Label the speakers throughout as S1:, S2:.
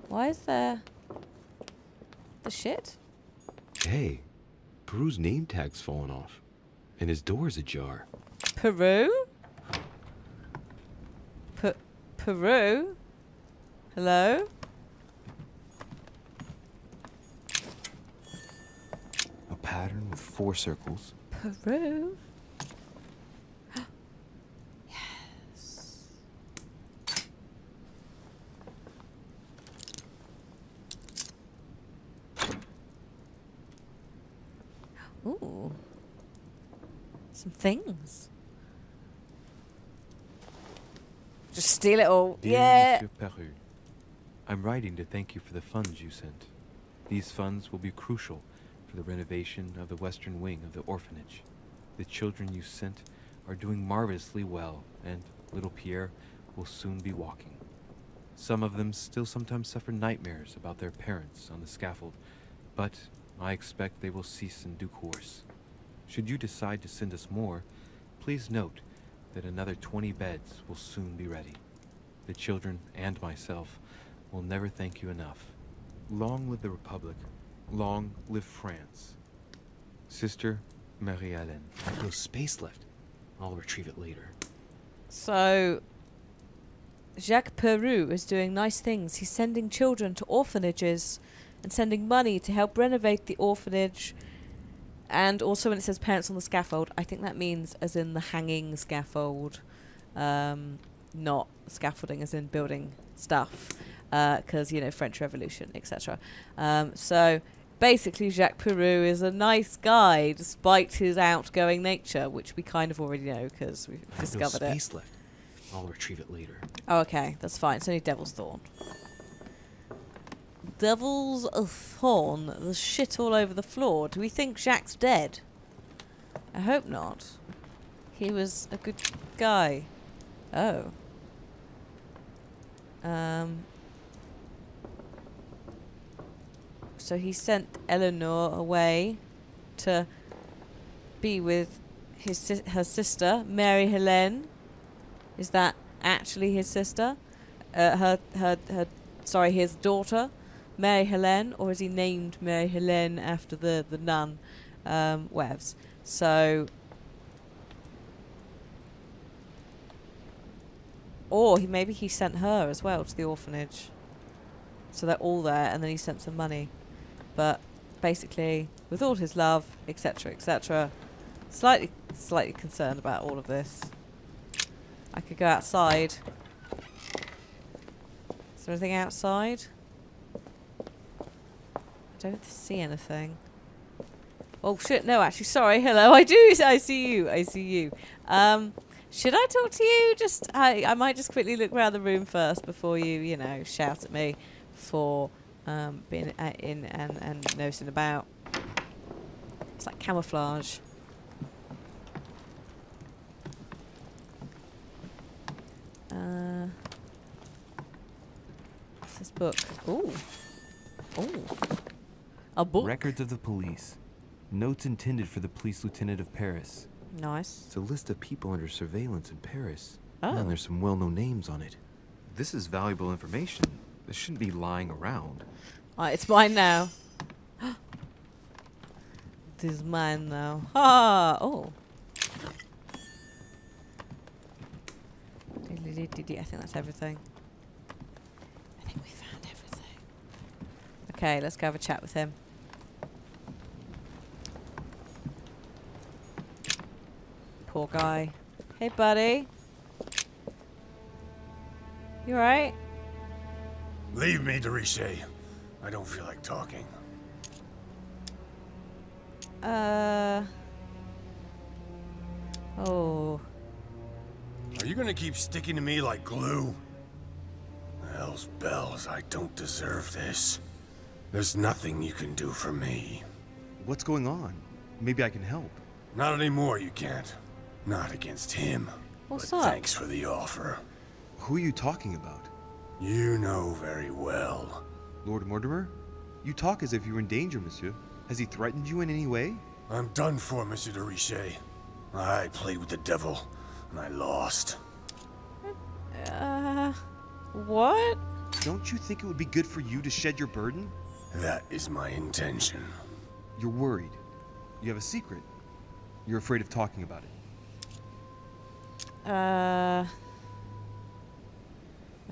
S1: Why is there the shit?
S2: Hey, Peru's name tag's fallen off, and his door's ajar.
S1: Peru? Peru? Hello?
S2: A pattern with 4 circles.
S1: Peru? Yes. Ooh. Some things. Just steal it all.
S3: Dear
S1: Yeah.
S3: Monsieur Peru, I'm writing to thank you for the funds you sent. These funds will be crucial for the renovation of the western wing of the orphanage. The children you sent are doing marvelously well, and little Pierre will soon be walking. Some of them still sometimes suffer nightmares about their parents on the scaffold, but I expect they will cease in due course. Should you decide to send us more, please note that another 20 beds will soon be ready. The children and myself will never thank you enough. Long live the Republic. Long live France. Sister Marie-Hélène.
S2: I have no space left. I'll retrieve it later.
S1: So, Jacques Peru is doing nice things. He's sending children to orphanages and sending money to help renovate the orphanage. And also when it says parents on the scaffold, I think that means as in the hanging scaffold, not scaffolding as in building stuff, because, you know, French Revolution, etc. So basically Jacques Peru is a nice guy despite his outgoing nature, which we kind of already know because we've discovered
S2: no
S1: it.
S2: space left. I'll retrieve it later.
S1: Oh, okay, that's fine. It's only Devil's Thorn. Devil's Thorn. There's shit all over the floor. Do we think Jacques dead? I hope not. He was a good guy. Oh. So he sent Eleanor away to be with her sister, Marie-Hélène. Is that actually his sister? His daughter, Marie-Hélène, or is he named Marie-Hélène after the nun? Whatevs. So, or maybe he sent her as well to the orphanage. So they're all there, and then he sent some money. But basically, with all his love, etc., etc., slightly concerned about all of this. I could go outside. Is there anything outside? I don't see anything. Oh shit, no, actually, sorry, hello, I see you. Should I talk to you? I might just quickly look around the room first before you know, shout at me for being in and nosing about. It's like camouflage. What's this book? Ooh. Ooh. A book.
S3: Records of the police. Notes intended for the police lieutenant of Paris.
S1: Nice.
S2: It's a list of people under surveillance in Paris.
S1: Oh.
S2: And there's some well-known names on it.
S3: This is valuable information. This shouldn't be lying around.
S1: It's mine now. It is mine now. Ha! Oh. I think that's everything. I think we found everything. Okay, let's go have a chat with him. Poor guy. Hey, buddy. You alright?
S4: Leave me, Deriche. I don't feel like talking.
S1: Oh.
S4: Are you gonna keep sticking to me like glue? Hell's bells, I don't deserve this. There's nothing you can do for me.
S2: What's going on? Maybe I can help.
S4: Not anymore, you can't. Not against him.
S1: What's
S4: but
S1: up?
S4: thanks for the offer.
S2: Who are you talking about?
S4: You know very well.
S2: Lord Mortimer? You talk as if you were in danger, monsieur. Has he threatened you in any way?
S4: I'm done for, Monsieur de Richet. I played with the devil, and I lost.
S1: What?
S2: Don't you think it would be good for you to shed your burden?
S4: That is my intention.
S2: You're worried. You have a secret. You're afraid of talking about it.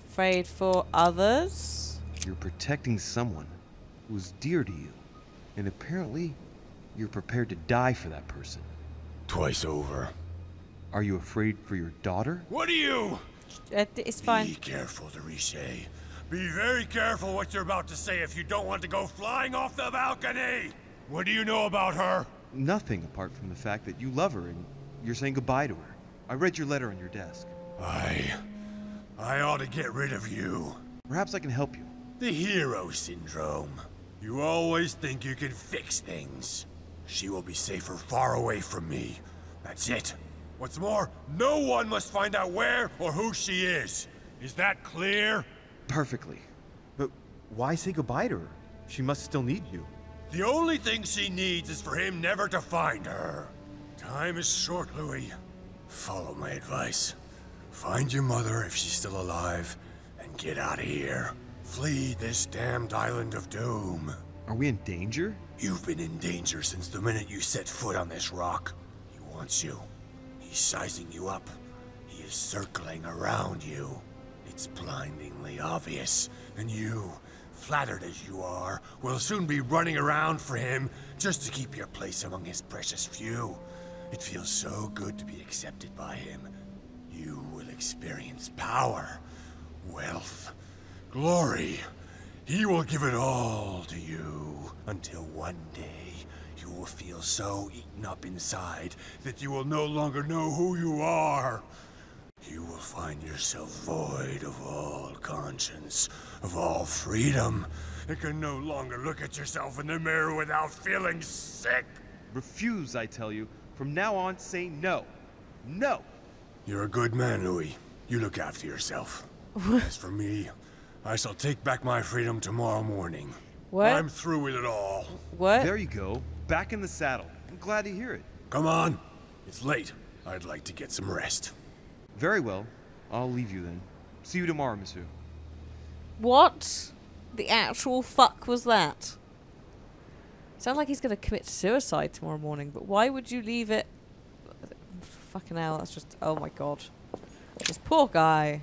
S1: Afraid for others?
S2: You're protecting someone who's dear to you. And apparently, you're prepared to die for that person.
S4: Twice over.
S2: Are you afraid for your daughter?
S4: What are you?
S1: It's fine.
S4: Be careful, Derishe. Be very careful what you're about to say if you don't want to go flying off the balcony! What do you know about her?
S2: Nothing apart from the fact that you love her and you're saying goodbye to her. I read your letter on your desk.
S4: I ought to get rid of you.
S2: Perhaps I can help you.
S4: The hero syndrome. You always think you can fix things. She will be safer far away from me. That's it. What's more, no one must find out where or who she is. Is that clear?
S2: Perfectly. But why say goodbye to her? She must still need you.
S4: The only thing she needs is for him never to find her. Time is short, Louis. Follow my advice. Find your mother if she's still alive, and get out of here. Flee this damned island of doom.
S2: Are we in danger?
S4: You've been in danger since the minute you set foot on this rock. He wants you. He's sizing you up. He is circling around you. It's blindingly obvious, and you, flattered as you are, will soon be running around for him just to keep your place among his precious few. It feels so good to be accepted by him. You will experience power, wealth, glory. He will give it all to you until one day you will feel so eaten up inside that you will no longer know who you are. You will find yourself void of all conscience, of all freedom, and can no longer look at yourself in the mirror without feeling sick.
S2: Refuse, I tell you. From now on, say no. No!
S4: You're a good man, Louis. You look after yourself. As for me, I shall take back my freedom tomorrow morning.
S1: What?
S4: I'm through with it all.
S1: What?
S2: There you go. Back in the saddle. I'm glad to hear it.
S4: Come on. It's late. I'd like to get some rest.
S2: Very well. I'll leave you then. See you tomorrow, monsieur.
S1: What the actual fuck was that? Sounds like he's going to commit suicide tomorrow morning, but why would you leave it? Fucking hell, that's just... Oh my god. This poor guy.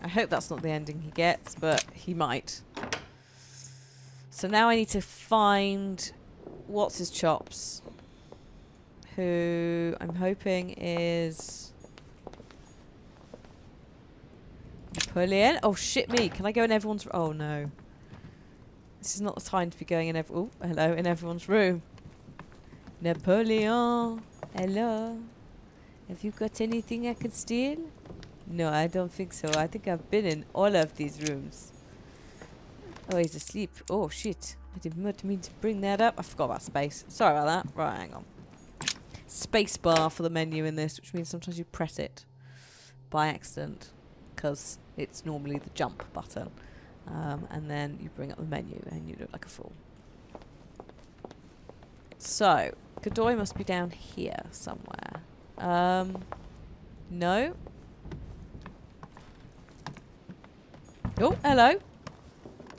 S1: I hope that's not the ending he gets, but he might. So now I need to find... What's his chops? Who I'm hoping is... Napoleon? Oh shit me, can I go in everyone's... Oh no. This is not the time to be going in oh, hello, in everyone's room. Napoleon, hello. Have you got anything I can steal? No, I don't think so. I think I've been in all of these rooms. Oh, he's asleep. Oh shit. I did not mean to bring that up. I forgot about space. Sorry about that. Right, hang on. Space bar for the menu in this, which means sometimes you press it by accident because it's normally the jump button. And then you bring up the menu and you look like a fool. So, Godoy must be down here somewhere. No. Oh, hello.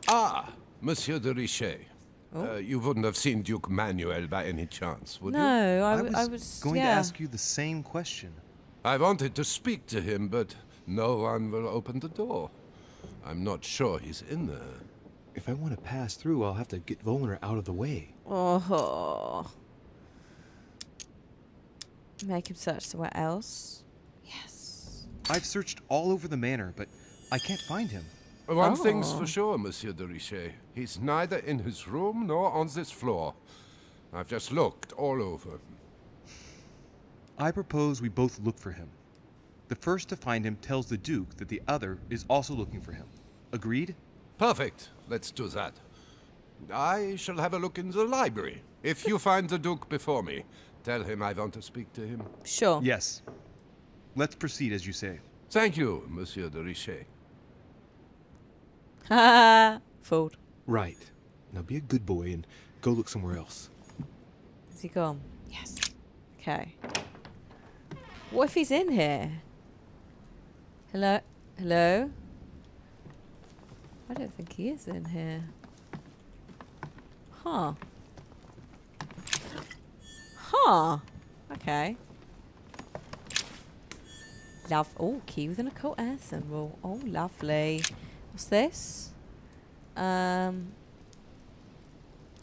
S5: Ah, Monsieur de Richet.
S1: Oh.
S5: You wouldn't have seen Duke Manuel by any chance, would you?
S1: No,
S2: I was going to ask you the same question.
S5: I wanted to speak to him, but no one will open the door. I'm not sure he's in there.
S2: If I want to pass through, I'll have to get Volner out of the way.
S1: Oh. Make him search somewhere else. Yes.
S2: I've searched all over the manor, but I can't find him.
S5: One thing's for sure, Monsieur de Richet. He's neither in his room nor on this floor. I've just looked all over.
S2: I propose we both look for him. The first to find him tells the Duke that the other is also looking for him. Agreed?
S5: Perfect. Let's do that. I shall have a look in the library. If you find the Duke before me, tell him I want to speak to him.
S1: Sure.
S2: Yes. Let's proceed as you say.
S5: Thank you, Monsieur de Richet.
S1: Ha! Fooled.
S2: Right. Now be a good boy and go look somewhere else.
S1: Is he gone? Yes. Okay. What if he's in here? Hello? Hello? I don't think he is in here. Huh. Huh. Okay. Love. Oh, key with an occult air symbol. Oh, lovely. What's this?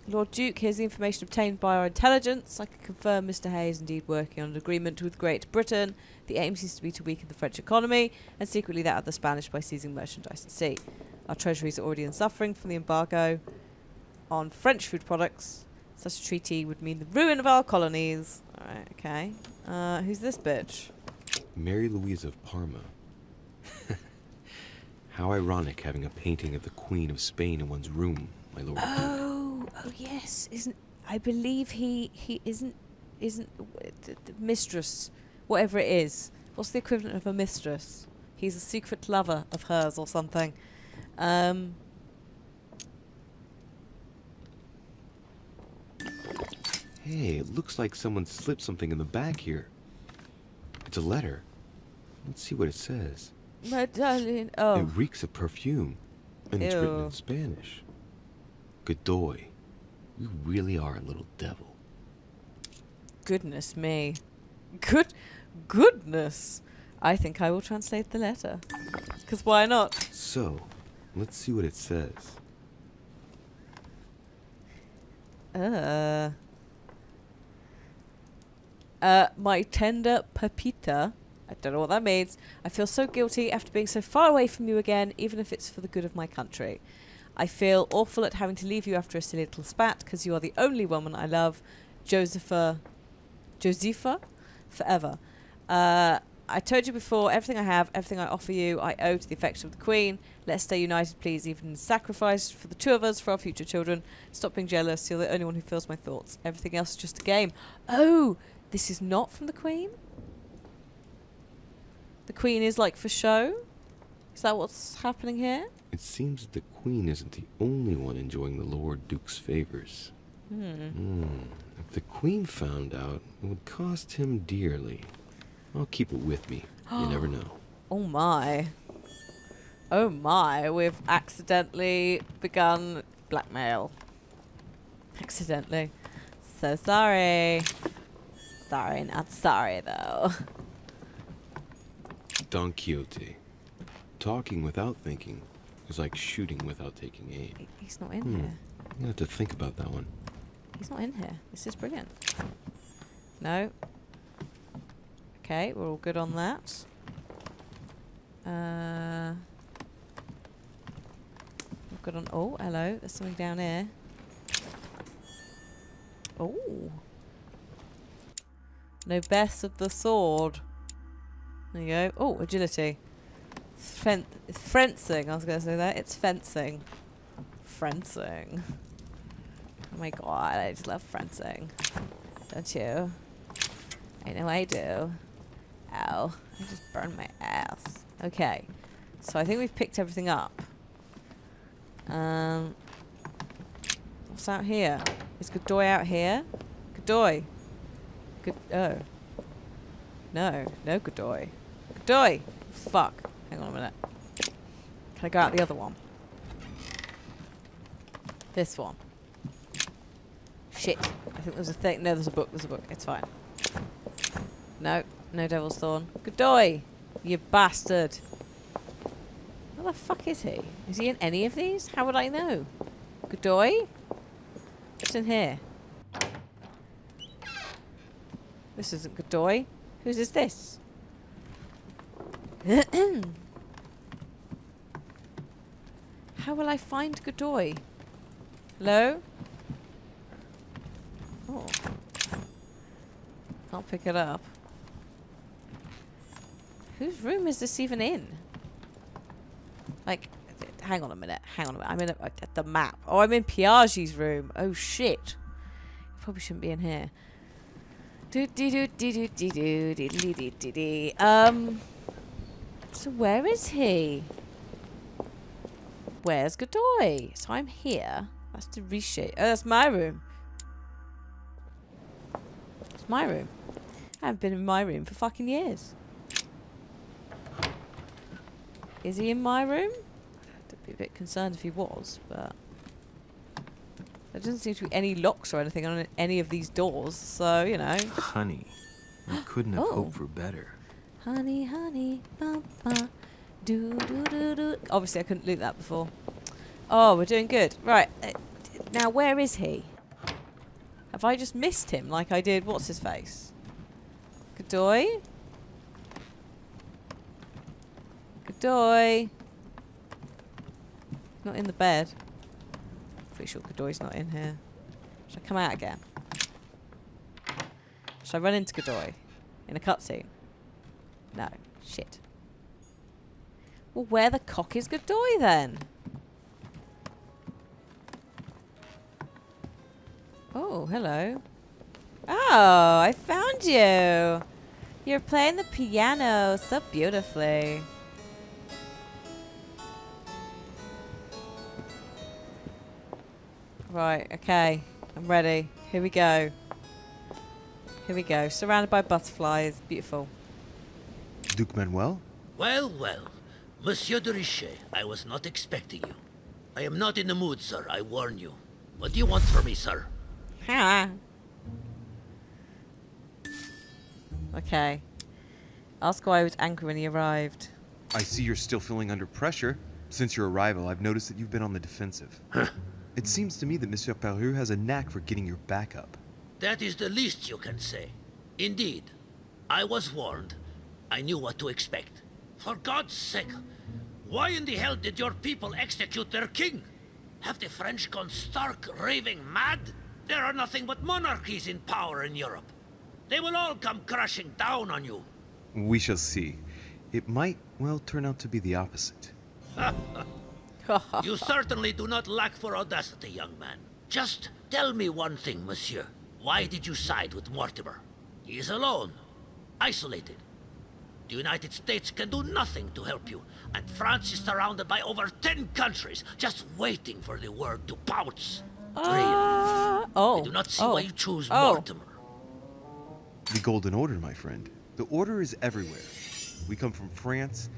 S1: Lord Duke, here's the information obtained by our intelligence. I can confirm Mr. Hay is indeed working on an agreement with Great Britain. The aim seems to be to weaken the French economy and secretly that of the Spanish by seizing merchandise at sea. Our treasuries are already suffering from the embargo on French food products. Such a treaty would mean the ruin of our colonies. Alright, okay. Who's this bitch?
S6: Mary Louise of Parma. How ironic having a painting of the Queen of Spain in one's room, my lord.
S1: Oh yes. I believe he isn't the mistress, whatever it is. What's the equivalent of a mistress? He's a secret lover of hers or something.
S6: Hey, it looks like someone slipped something in the bag here. It's a letter. Let's see what it says.
S1: My darling. Oh.
S6: It reeks of perfume. And it's written
S1: Ew.
S6: in Spanish. Godoy, you really are a little devil.
S1: Goodness me. Goodness. I think I will translate the letter. Because why not?
S6: So, let's see what it says.
S1: My tender Pepita. I don't know what that means. I feel so guilty after being so far away from you again, even if it's for the good of my country. I feel awful at having to leave you after a silly little spat, because you are the only woman I love. Josepha, forever. I told you before, everything I have, everything I offer you, I owe to the affection of the Queen. Let's stay united, please, even in sacrifice for the two of us, for our future children. Stop being jealous. You're the only one who feels my thoughts. Everything else is just a game. Oh, this is not from the Queen? The Queen is like for show? Is that what's happening here?
S6: It seems that the Queen isn't the only one enjoying the Lord Duke's favors. If the Queen found out, it would cost him dearly. I'll keep it with me. You never know.
S1: Oh my. Oh my, we've accidentally begun blackmail. Accidentally. So sorry. Sorry, not sorry though.
S6: Don Quixote. Talking without thinking is like shooting without taking aim.
S1: He's not in here.
S6: I'm gonna have to think about that one.
S1: He's not in here. This is brilliant. No. Okay, we're all good on that. We're good on... Oh, hello. There's something down here. Oh. Noblesse of the sword. There you go. Oh, agility. Fencing. I was going to say that. It's fencing. Fencing. Oh my god, I just love fencing. Don't you? I know I do. Ow. I just burned my ass. Okay. So I think we've picked everything up. What's out here? Is Godoy out here? Godoy. Oh. No. No Godoy. Godoy! Fuck. Hang on a minute. Can I go out the other one? This one. Shit. I think there's a thing. No, there's a book. There's a book. It's fine. No. No Devil's Thorn. Godoy! You bastard. Where the fuck is he? Is he in any of these? How would I know? Godoy? What's in here? This isn't Godoy. Whose is this? How will I find Godoy? Hello? Oh. Can't pick it up. Whose room is this even in? Like, hang on a minute. Hang on a minute. I'm in at the map. Oh, I'm in Piaggi's room. Oh, shit. Probably shouldn't be in here. So where is he? Where's Godoy? So I'm here. That's the reshape. Oh, that's my room. It's my room. I haven't been in my room for fucking years. Is he in my room? I'd be a bit concerned if he was, but there doesn't seem to be any locks or anything on any of these doors, so, you know.
S3: Honey, I couldn't have
S1: Oh.
S3: hoped for better.
S1: Honey, honey, ba-ba, do. Obviously, I couldn't loot that before. Oh, we're doing good. Right. Now, where is he? Have I just missed him like I did? What's his face? Godoy? Godoy? Not in the bed. Pretty sure Godoy's not in here. Should I come out again? Should I run into Godoy? In a cutscene? No. Shit. Well, where the cock is Godoy then? Oh, hello. Oh, I found you. You're playing the piano so beautifully. Right, okay. I'm ready. Here we go. Here we go. Surrounded by butterflies. Beautiful.
S2: Duke Manuel?
S7: Well, well. Monsieur de Richet, I was not expecting you. I am not in the mood, sir. I warn you. What do you want from me, sir?
S1: Ha! Okay. Ask why I was angry when he arrived.
S2: I see you're still feeling under pressure. Since your arrival, I've noticed that you've been on the defensive. It seems to me that Monsieur Peru has a knack for getting your back up.
S7: That is the least you can say. Indeed. I was warned. I knew what to expect. For God's sake, why in the hell did your people execute their king? Have the French gone stark raving mad? There are nothing but monarchies in power in Europe. They will all come crashing down on you.
S2: We shall see. It might, well, turn out to be the opposite.
S7: You certainly do not lack for audacity, young man. Just tell me one thing, monsieur. Why did you side with Mortimer? He is alone, isolated. The United States can do nothing to help you, and France is surrounded by over 10 countries, just waiting for the word to pounce. I do not see why you choose Mortimer.
S2: The Golden Order, my friend. The Order is everywhere. We come from France.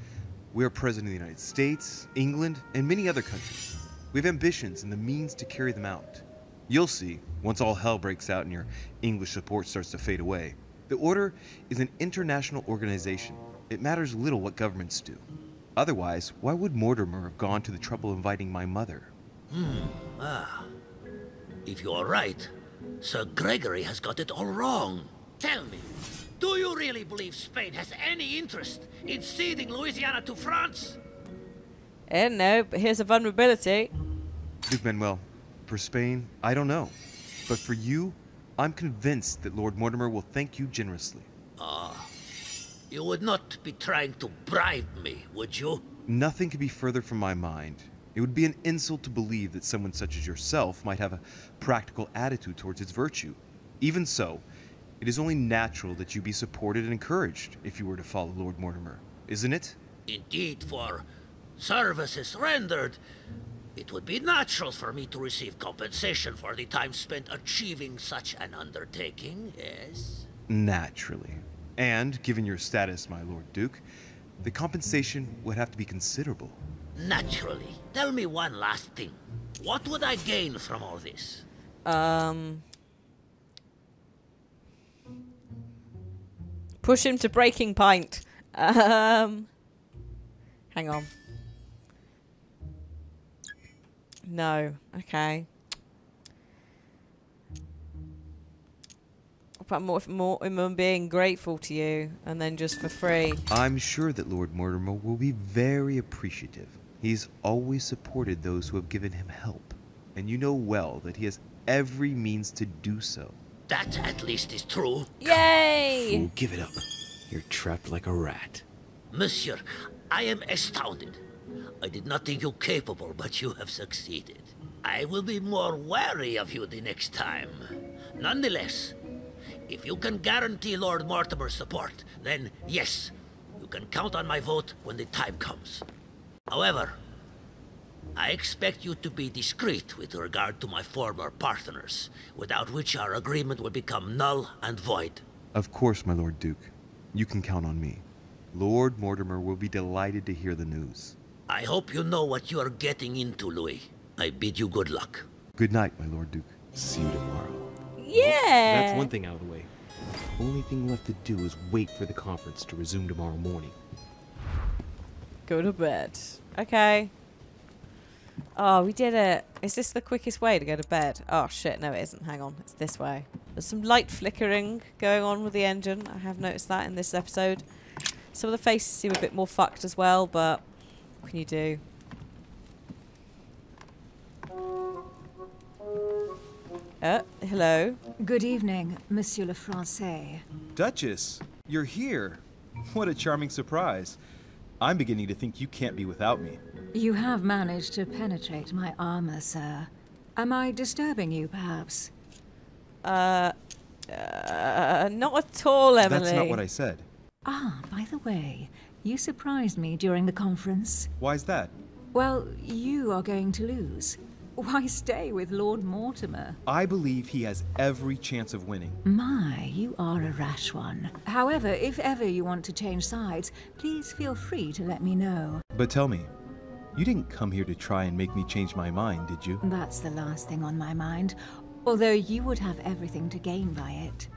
S2: We are President of the United States, England, and many other countries. We have ambitions and the means to carry them out. You'll see, once all hell breaks out and your English support starts to fade away. The Order is an international organization. It matters little what governments do. Otherwise, why would Mortimer have gone to the trouble of inviting my mother?
S7: If you are right, Sir Gregory has got it all wrong. Tell me, do you really believe Spain has any interest in ceding Louisiana to France?
S1: No, but here's a vulnerability.
S2: Duke Manuel, for Spain, I don't know. But for you, I'm convinced that Lord Mortimer will thank you generously.
S7: You would not be trying to bribe me, would you?
S2: Nothing could be further from my mind. It would be an insult to believe that someone such as yourself might have a practical attitude towards its virtue. Even so, it is only natural that you be supported and encouraged if you were to follow Lord Mortimer, isn't it?
S7: Indeed, for services rendered, it would be natural for me to receive compensation for the time spent achieving such an undertaking, yes?
S2: Naturally. And, given your status, my Lord Duke, the compensation would have to be considerable.
S7: Naturally. Tell me one last thing. What would I gain from all this?
S1: Push him to breaking point. Hang on. No. Okay. But more being grateful to you, and then just for free.
S2: I'm sure that Lord Mortimer will be very appreciative. He's always supported those who have given him help, and you know well that he has every means to do so.
S7: That at least is true.
S1: Yay!
S6: Fool, give it up. You're trapped like a rat.
S7: Monsieur, I am astounded. I did not think you capable, but you have succeeded. I will be more wary of you the next time. Nonetheless, if you can guarantee Lord Mortimer's support, then yes, you can count on my vote when the time comes. However, I expect you to be discreet with regard to my former partners, without which our agreement will become null and void.
S2: Of course, my Lord Duke. You can count on me. Lord Mortimer will be delighted to hear the news.
S7: I hope you know what you are getting into, Louis. I bid you good luck.
S2: Good night, my Lord Duke.
S6: See you tomorrow.
S1: Yeah!
S6: That's one thing out of the way. Only thing left to do is wait for the conference to resume tomorrow morning.
S1: Go to bed. Okay. Oh, we did it. Is this the quickest way to go to bed? Oh, shit. No, it isn't. Hang on. It's this way. There's some light flickering going on with the engine. I have noticed that in this episode. Some of the faces seem a bit more fucked as well, but what can you do? Hello.
S8: Good evening, Monsieur le Français.
S9: Duchess, you're here. What a charming surprise. I'm beginning to think you can't be without me.
S8: You have managed to penetrate my armor, sir. Am I disturbing you, perhaps?
S1: Not at all, Emily.
S9: That's not what I said.
S8: Ah, by the way, you surprised me during the conference.
S9: Why's that?
S8: Well, you are going to lose. Why stay with Lord Mortimer?
S9: I believe he has every chance of winning.
S8: My, you are a rash one. However, if ever you want to change sides, please feel free to let me know.
S9: But tell me, you didn't come here to try and make me change my mind, did you?
S8: That's the last thing on my mind. Although you would have everything to gain by it.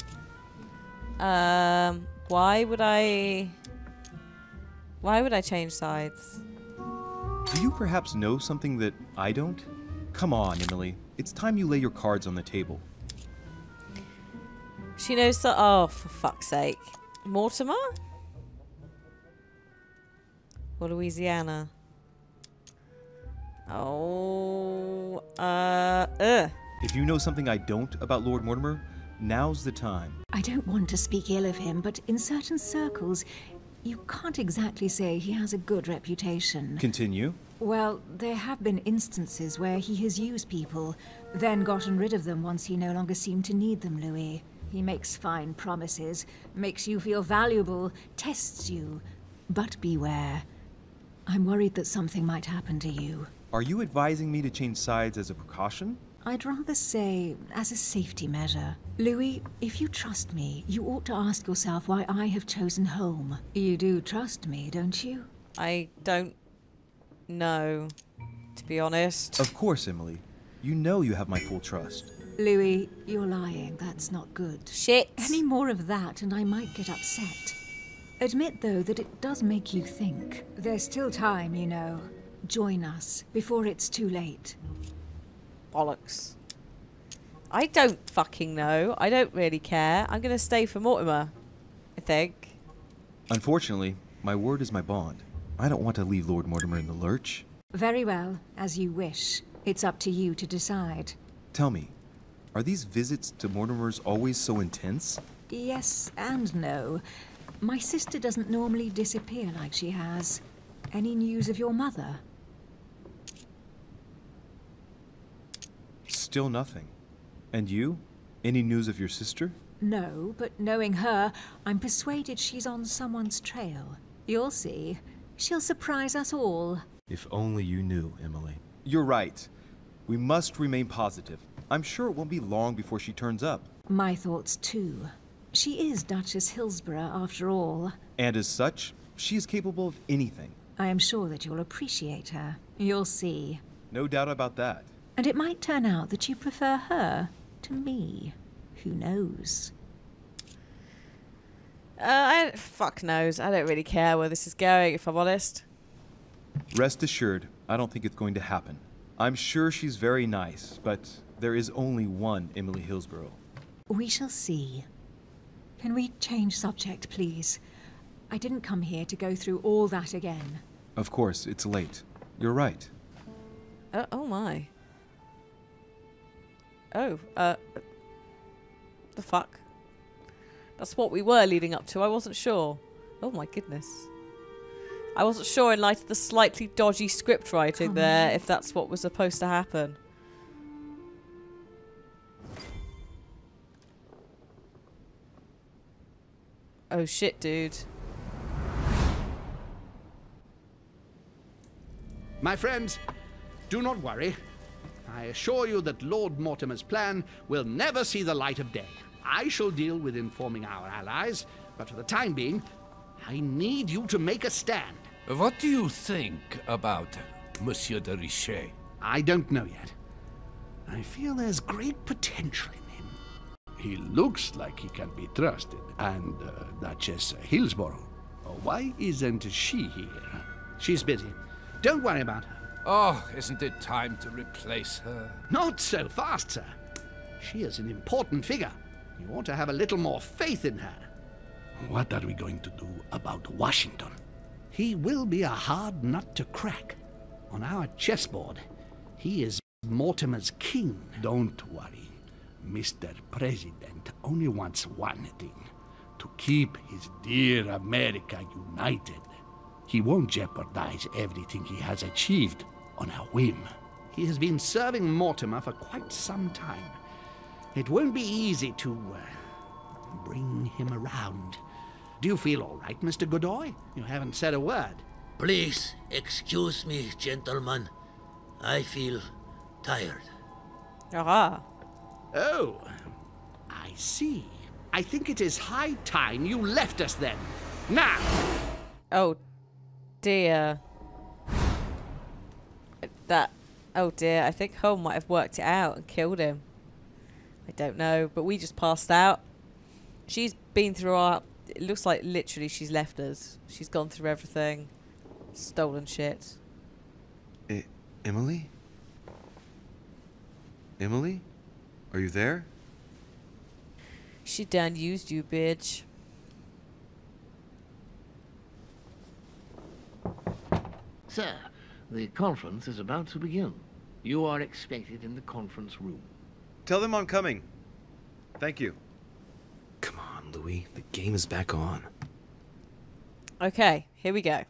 S1: Why would I change sides?
S9: Do you perhaps know something that I don't? Come on, Emily. It's time you lay your cards on the table.
S1: She knows that. Oh, for fuck's sake. Mortimer? Or Louisiana? Oh,
S9: If you know something I don't about Lord Mortimer, now's the time.
S8: I don't want to speak ill of him, but in certain circles, you can't exactly say he has a good reputation.
S9: Continue.
S8: Well, there have been instances where he has used people, then gotten rid of them once he no longer seemed to need them, Louis. He makes fine promises, makes you feel valuable, tests you. But beware. I'm worried that something might happen to you.
S9: Are you advising me to change sides as a precaution?
S8: I'd rather say as a safety measure. Louis, if you trust me, you ought to ask yourself why I have chosen home. You do trust me, don't you?
S1: I don't know, to be honest.
S9: Of course, Emily. You know you have my full trust.
S8: Louis, you're lying. That's not good.
S1: Shit.
S8: Any more of that and I might get upset. Admit, though, that it does make you think. There's still time, you know. Join us before it's too late.
S1: Bollocks. I don't fucking know. I don't really care. I'm going to stay for Mortimer, I think.
S9: Unfortunately, my word is my bond. I don't want to leave Lord Mortimer in the lurch.
S8: Very well, as you wish. It's up to you to decide.
S9: Tell me, are these visits to Mortimer's always so intense?
S8: Yes and no. My sister doesn't normally disappear like she has. Any news of your mother?
S9: Still nothing. And you? Any news of your sister?
S8: No, but knowing her, I'm persuaded she's on someone's trail. You'll see. She'll surprise us all.
S9: If only you knew, Emily. You're right. We must remain positive. I'm sure it won't be long before she turns up.
S8: My thoughts, too. She is Duchess Hillsborough, after all.
S9: And as such, she is capable of anything.
S8: I am sure that you'll appreciate her. You'll see.
S9: No doubt about that.
S8: And it might turn out that you prefer her to me. Who knows?
S1: Fuck knows. I don't really care where this is going, if I'm honest.
S9: Rest assured, I don't think it's going to happen. I'm sure she's very nice, but there is only one Emily Hillsborough.
S8: We shall see. Can we change subject, please? I didn't come here to go through all that again.
S9: Of course, it's late. You're right.
S1: Oh my. Oh, the fuck? That's what we were leading up to. I wasn't sure. Oh my goodness. I wasn't sure in light of the slightly dodgy script writing there if that's what was supposed to happen. Oh shit, dude.
S10: My friends, do not worry. I assure you that Lord Mortimer's plan will never see the light of day. I shall deal with informing our allies, but for the time being, I need you to make a stand.
S5: What do you think about Monsieur de Richet?
S10: I don't know yet. I feel there's great potential in him. He looks like he can be trusted. And Duchess Hillsborough. Why isn't she here? She's busy. Don't worry about her.
S5: Oh, isn't it time to replace her?
S10: Not so fast, sir. She is an important figure. You ought to have a little more faith in her. What are we going to do about Washington? He will be a hard nut to crack. On our chessboard, he is Mortimer's king. Don't worry. Mr. President only wants one thing. To keep his dear America united. He won't jeopardize everything he has achieved on a whim. He has been serving Mortimer for quite some time. It won't be easy to bring him around. Do you feel all right, Mr. Godoy? You haven't said a word.
S7: Please excuse me, gentlemen. I feel tired.
S1: Ah.
S10: Oh, I see. I think it is high time you left us then. Now!
S1: Oh, dear. Oh dear, I think Holm might have worked it out and killed him. I don't know, but we just passed out. She's been through our... It looks like literally she's left us. She's gone through everything. Stolen shit.
S2: Emily? Emily? Are you there?
S1: She done used you, bitch.
S11: Sir, the conference is about to begin. You are expected in the conference room.
S2: Tell them I'm coming. Thank you.
S6: Come on, Louis. The game is back on.
S1: Okay, here we go.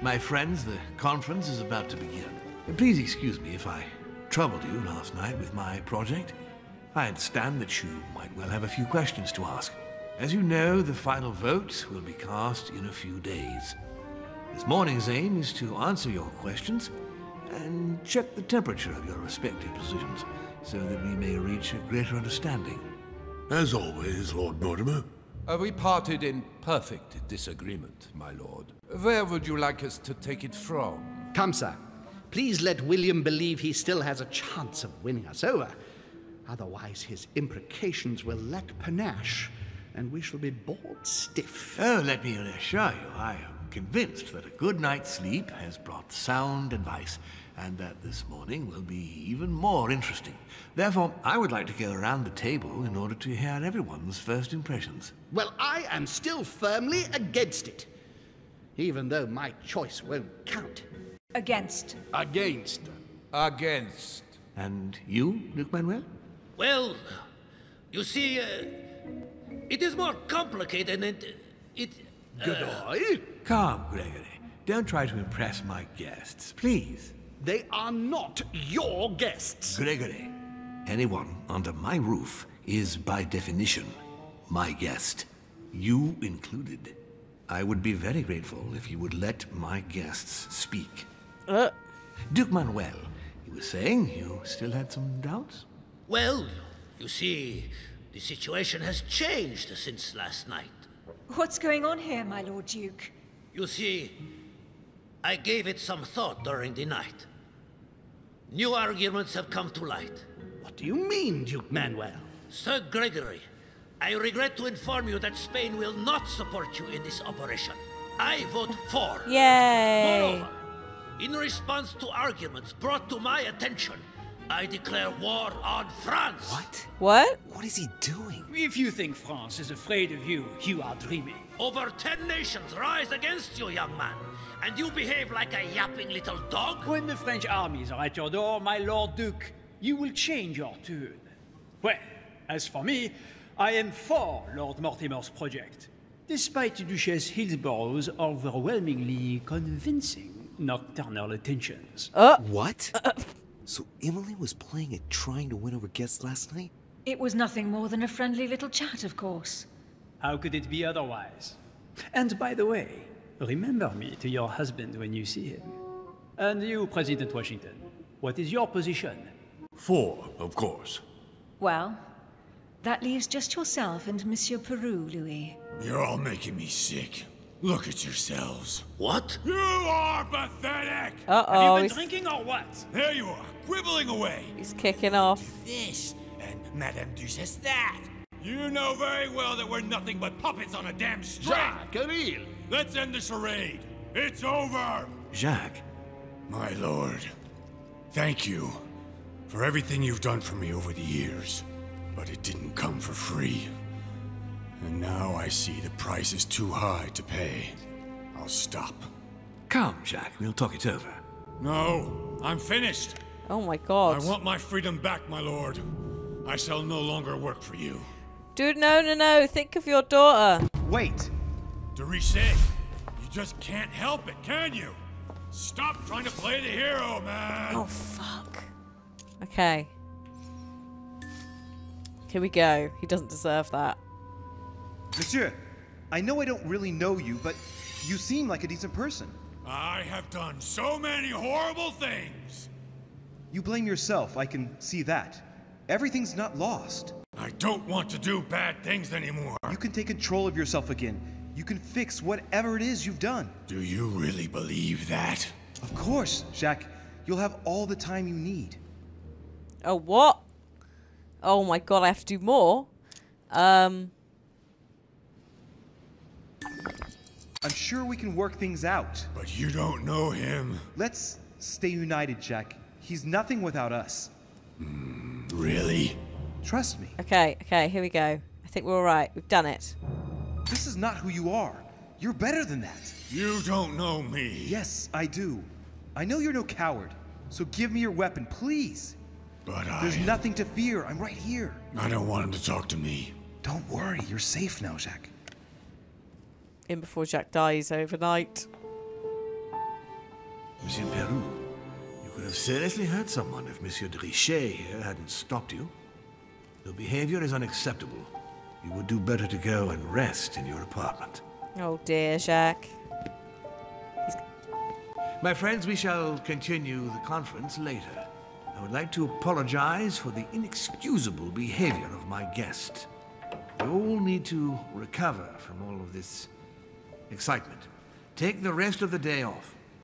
S11: My friends, the conference is about to begin. Please excuse me if I troubled you last night with my project. I understand that you might well have a few questions to ask. As you know, the final vote will be cast in a few days. This morning's aim is to answer your questions and check the temperature of your respective positions so that we may reach a greater understanding.
S4: As always, Lord Mortimer.
S5: We parted in perfect disagreement, my lord. Where would you like us to take it from?
S10: Come, sir. Please let William believe he still has a chance of winning us over. Otherwise, his imprecations will lack panache, and we shall be bored stiff.
S11: Oh, let me reassure you, I am convinced that a good night's sleep has brought sound advice, and that this morning will be even more interesting. Therefore, I would like to go around the table in order to hear everyone's first impressions.
S10: Well, I am still firmly against it, even though my choice won't count.
S8: Against.
S10: Against.
S5: Against.
S11: And you, Duke Manuel?
S7: Well, you see, it is more complicated and
S10: Godoy?
S11: Calm, Gregory. Don't try to impress my guests, please.
S10: They are not your guests.
S11: Gregory, anyone under my roof is by definition my guest. You included. I would be very grateful if you would let my guests speak. Duke Manuel, you were saying you still had some doubts?
S7: Well, you see, the situation has changed since last night.
S8: What's going on here, my Lord Duke?
S7: You see, I gave it some thought during the night. New arguments have come to light.
S10: What do you mean, Duke Manuel?
S7: Sir Gregory, I regret to inform you that Spain will not support you in this operation. I vote for.
S1: Yay!
S7: Moreover, in response to arguments brought to my attention, I declare war on France.
S1: What?
S6: What is he doing?
S12: If you think France is afraid of you, you are dreaming.
S7: Over 10 nations rise against you, young man, and you behave like a yapping little dog?
S12: When the French armies are at your door, my Lord Duke, you will change your tune. Well, as for me, I am for Lord Mortimer's project, despite Duchess Hillsborough's overwhelmingly convincing nocturnal attentions.
S6: What? So Emily was playing at trying to win over guests last night?
S8: It was nothing more than a friendly little chat, of course.
S12: How could it be otherwise? And by the way, remember me to your husband when you see him. And you, President Washington, what is your position?
S11: 4, of course.
S8: Well, that leaves just yourself and Monsieur Peru, Louis.
S4: You're all making me sick. Look at yourselves.
S7: What?
S4: You are pathetic!
S1: Uh-oh.
S12: Have you been drinking or what?
S4: There you are, quibbling away.
S1: He's kicking off.
S4: This, and Madame Duchesse that. You know very well that we're nothing but puppets on a damn string.
S10: Camille!
S4: Let's end the charade. It's over.
S11: Jacques,
S4: My lord, thank you for everything you've done for me over the years. But it didn't come for free. And now I see the price is too high to pay. I'll stop.
S11: come, Jacques. We'll talk it over.
S4: No, I'm finished.
S1: Oh my god.
S4: I want my freedom back, my lord. I shall no longer work for you.
S1: Dude, no. Think of your daughter.
S2: Wait!
S4: De Richet, you just can't help it, can you? Stop trying to play the hero, man.
S1: Oh, fuck. Okay. Here we go. He doesn't deserve that.
S2: Monsieur, I know I don't really know you, but you seem like a decent person.
S4: I have done so many horrible things.
S2: You blame yourself, I can see that. Everything's not lost.
S4: I don't want to do bad things anymore.
S2: You can take control of yourself again. You can fix whatever it is you've done.
S4: Do you really believe that?
S2: Of course, Jacques. You'll have all the time you need.
S1: Oh, what? Oh my god, I have to do more?
S2: I'm sure we can work things out.
S4: But you don't know him.
S2: Let's stay united, Jacques. He's nothing without us.
S4: Really?
S2: Trust me.
S1: Okay, here we go. I think we're alright. We've done it.
S2: This is not who you are. You're better than that.
S4: You don't know me.
S2: Yes, I do. I know you're no coward. So give me your weapon, please.
S4: But
S2: There's nothing to fear. I'm right here.
S4: I don't want him to talk to me.
S2: Don't worry. You're safe now, Jacques.
S1: In before Jack dies overnight.
S11: Monsieur Peru, you could have seriously hurt someone if Monsieur de Richet here hadn't stopped you. Your behavior is unacceptable. You would do better to go and rest in your apartment.
S1: Oh dear, Jack.
S11: My friends, we shall continue the conference later. I would like to apologize for the inexcusable behavior of my guest. We all need to recover from all of this excitement. Take the rest of the day off.